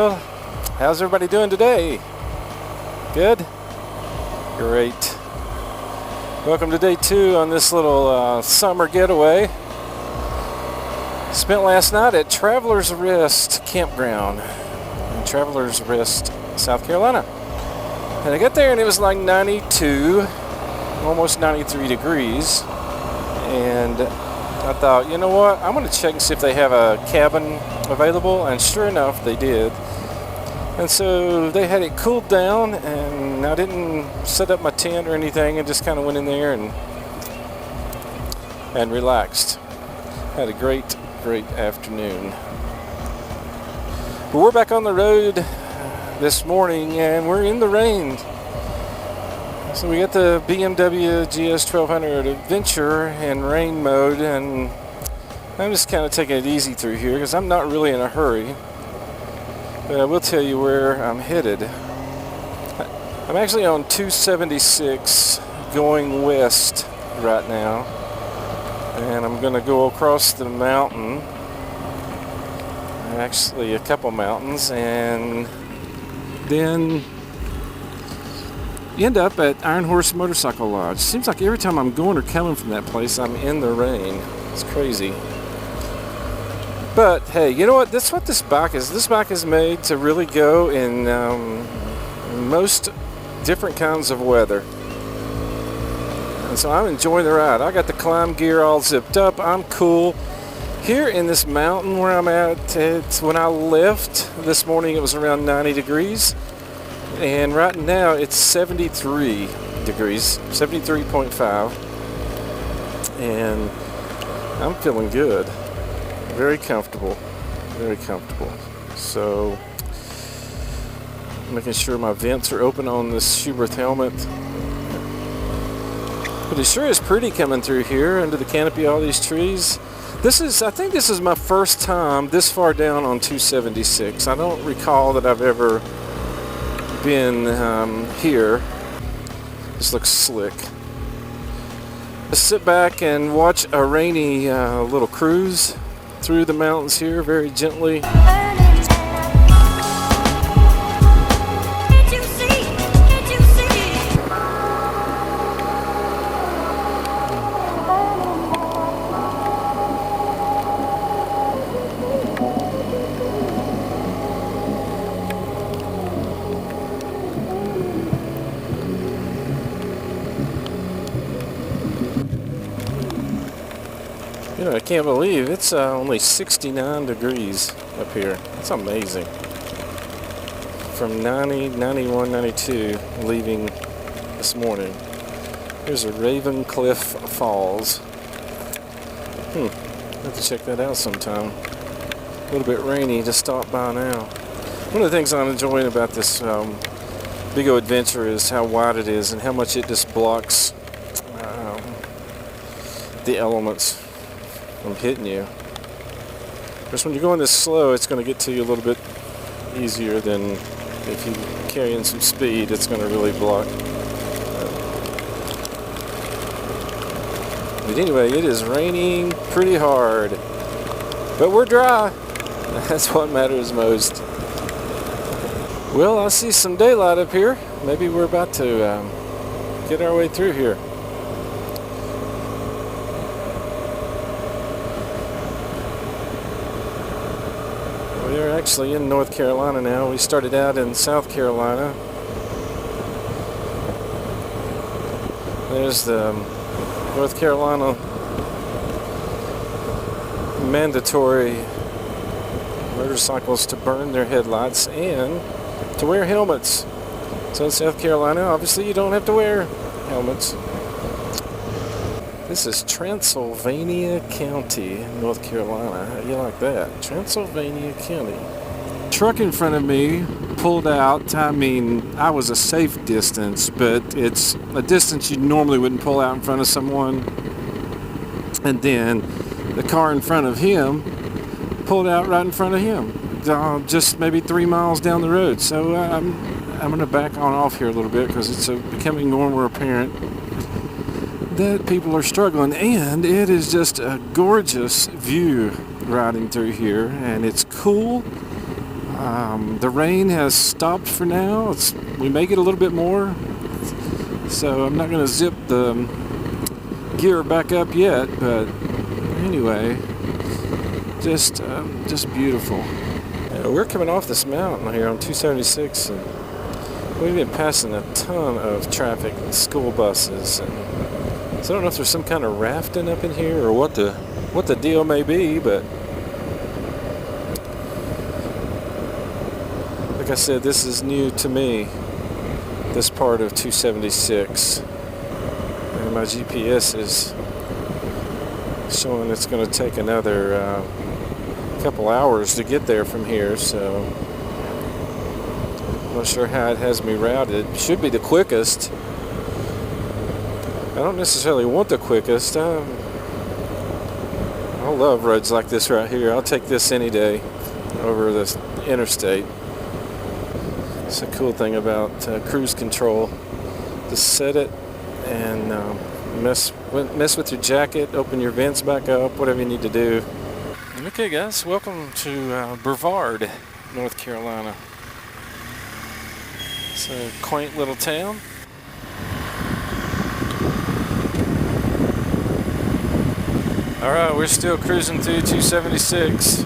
Well, how's everybody doing today? Good? Great. Welcome to day 2 on this little summer getaway. Spent last night at Traveler's Rest Campground in Traveler's Rest, South Carolina. And I got there and it was like 92, almost 93 degrees. And I thought, you know what, I'm going to check and see if they have a cabin available, and sure enough they did. And so they had it cooled down, and I didn't set up my tent or anything, and just kind of went in there and relaxed. Had a great afternoon. But we're back on the road this morning, and we're in the rain. So we got the BMW GS1200 Adventure in rain mode, and I'm just kind of taking it easy through here because I'm not really in a hurry. But I will tell you where I'm headed. I'm actually on 276 going west right now, and I'm going to go across the mountain, actually a couple mountains, and then end up at Iron Horse Motorcycle Lodge. Seems like every time I'm going or coming from that place, I'm in the rain. It's crazy. But hey, you know what? That's what this bike is. This bike is made to really go in most different kinds of weather. And so I'm enjoying the ride. I got the climb gear all zipped up. I'm cool. Here in this mountain where I'm at, when I left this morning, it was around 90 degrees. And right now it's 73 degrees, 73.5. And I'm feeling good. Very comfortable. Very comfortable. So, making sure my vents are open on this Schuberth helmet. But it sure is pretty coming through here under the canopy of all these trees. I think this is my first time this far down on 276. I don't recall that I've ever been here. This looks slick. Let's sit back and watch a rainy little cruise through the mountains here very gently. You know, I can't believe it's only 69 degrees up here. It's amazing. From 90, 91, 92 leaving this morning. Here's a Raven Cliff Falls. I'll have to check that out sometime. A little bit rainy to stop by now. One of the things I'm enjoying about this Big O Adventure is how wide it is and how much it just blocks the elements from hitting you. Because when you're going this slow, it's going to get to you a little bit easier than if you're carrying some speed. It's going to really block. But anyway, it is raining pretty hard. But we're dry. That's what matters most. Well, I see some daylight up here. Maybe we're about to get our way through here. We're actually in North Carolina now. We started out in South Carolina. There's the North Carolina mandatory motorcycles to burn their headlights and to wear helmets. So in South Carolina, obviously you don't have to wear helmets. This is Transylvania County, North Carolina. How do you like that? Transylvania County. Truck in front of me pulled out. I mean, I was a safe distance, but it's a distance you normally wouldn't pull out in front of someone. And then the car in front of him pulled out right in front of him, just maybe 3 miles down the road. So I'm going to back on off here a little bit because it's becoming more and more apparent that people are struggling, and it is just a gorgeous view riding through here, and it's cool. The rain has stopped for now. We may get a little bit more, so I'm not going to zip the gear back up yet, but anyway, just beautiful. We're coming off this mountain here on 276, and we've been passing a ton of traffic and school buses, and so I don't know if there's some kind of rafting up in here or what the deal may be, but like I said, this is new to me, this part of 276, and my GPS is showing it's going to take another couple hours to get there from here, so I'm not sure how it has me routed. It should be the quickest. I don't necessarily want the quickest. I love roads like this right here. I'll take this any day over the interstate. It's a cool thing about cruise control. Just set it and mess with your jacket, open your vents back up, whatever you need to do. Okay guys, welcome to Brevard, North Carolina. It's a quaint little town. Alright, we're still cruising through 276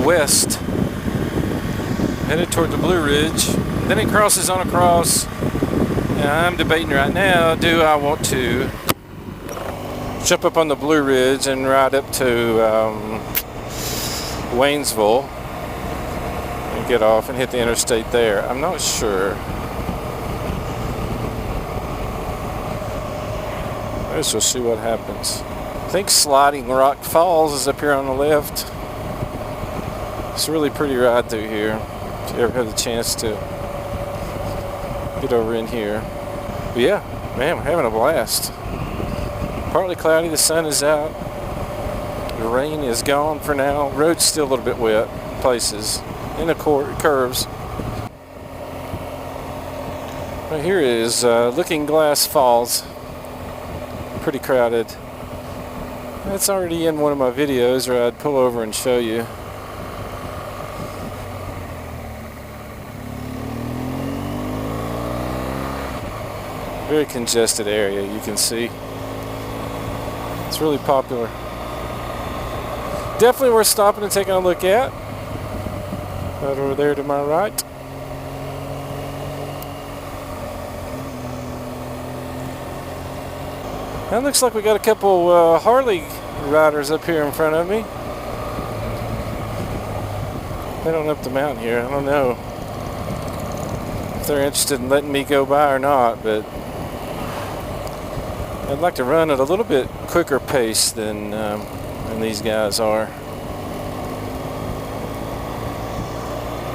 west, headed toward the Blue Ridge. Then it crosses on across, and I'm debating right now, do I want to jump up on the Blue Ridge and ride up to Waynesville and get off and hit the interstate there? I'm not sure. I guess we'll see what happens. I think Sliding Rock Falls is up here on the left. It's a really pretty ride through here, if you ever had the chance to get over in here. But yeah, man, we're having a blast. Partly cloudy, the sun is out. The rain is gone for now. Road's still a little bit wet in places, in the curves. Right here is Looking Glass Falls. Pretty crowded. That's already in one of my videos, or I'd pull over and show you. Very congested area, you can see. It's really popular. Definitely worth stopping and taking a look at. Right over there to my right. That looks like we got a couple Harley riders up here in front of me. Heading up the mountain here. I don't know if they're interested in letting me go by or not, but I'd like to run at a little bit quicker pace than these guys are.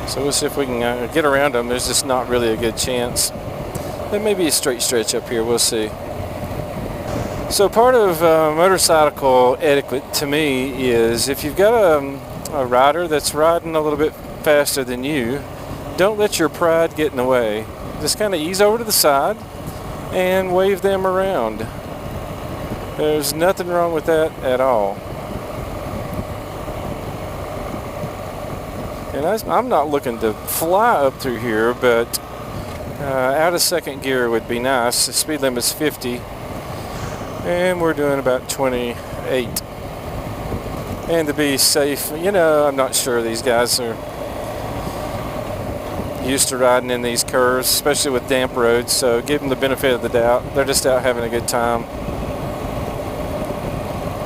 So we'll see if we can get around them. There's just not really a good chance. There may be a straight stretch up here. We'll see. So part of motorcycle etiquette to me is if you've got a rider that's riding a little bit faster than you, don't let your pride get in the way. Just kind of ease over to the side and wave them around. There's nothing wrong with that at all. And I'm not looking to fly up through here, but out of second gear would be nice. The speed limit's 50, and we're doing about 28. And to be safe, you know, I'm not sure these guys are used to riding in these curves, especially with damp roads, so give them the benefit of the doubt. They're just out having a good time.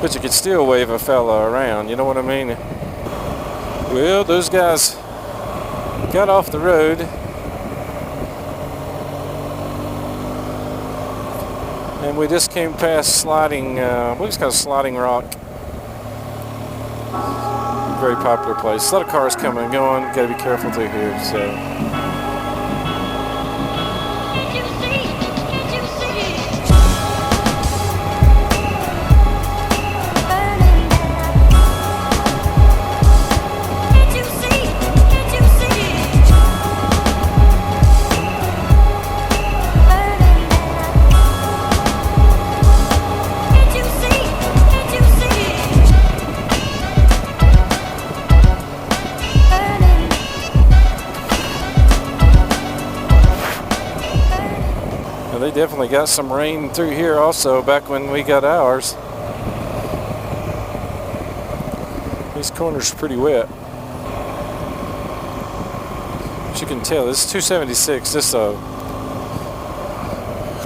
But you could still wave a fella around, you know what I mean? Well, those guys got off the road. And we just came past Sliding, what is it called, Sliding Rock. Very popular place. A lot of cars coming and going. Got to be careful through here, so. Burning they definitely got some rain through here also back when we got ours. These corners are pretty wet. As you can tell, this is 276. This is a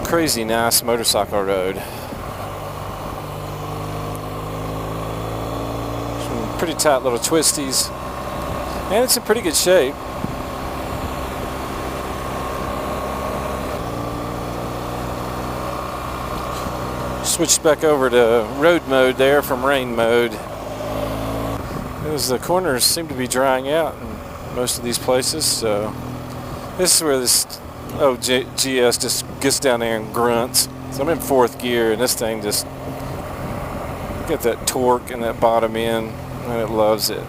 crazy nice motorcycle road. Some pretty tight little twisties. And it's in pretty good shape. Switched back over to road mode there from rain mode. As the corners seem to be drying out in most of these places, so this is where this GS just gets down there and grunts. So I'm in 4th gear, and this thing just got that torque in that bottom end, and it loves it.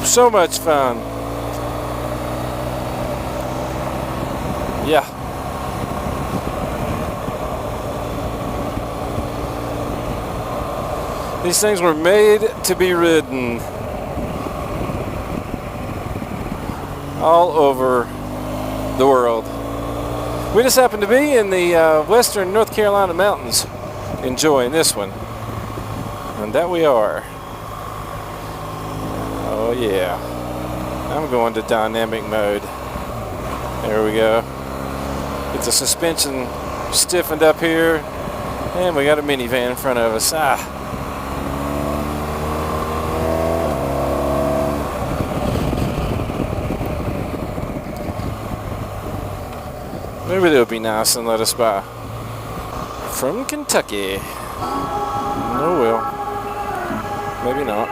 So much fun. Yeah. These things were made to be ridden all over the world. We just happened to be in the western North Carolina mountains enjoying this one. And that we are. Oh yeah. I'm going to dynamic mode. There we go. Get the suspension stiffened up here. And we got a minivan in front of us. Maybe they'll be nice and let us by. From Kentucky. Oh well. Maybe not.